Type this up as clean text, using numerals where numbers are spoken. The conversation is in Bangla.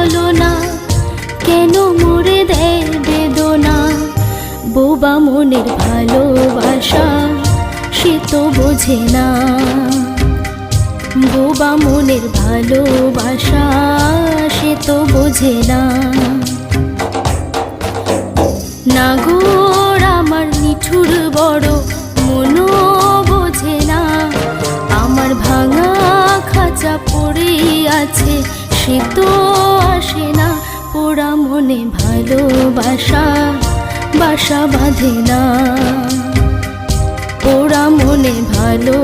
ছলনা কেন মোরে দেয় বেদনা। বোবা মনের ভালোবাসা সে তো বোঝে না, বোবা মনের ভালোবাসা সে তো বোঝে না। নাগর আমার নিঠুর বড় মনও বোঝে না, আমার ভাঙা খাঁচা পড়ে আছে সে তো আসে না। পোড়া মনে ভালোবাসা বাসা বাঁধে না, পোড়া মনে ভালো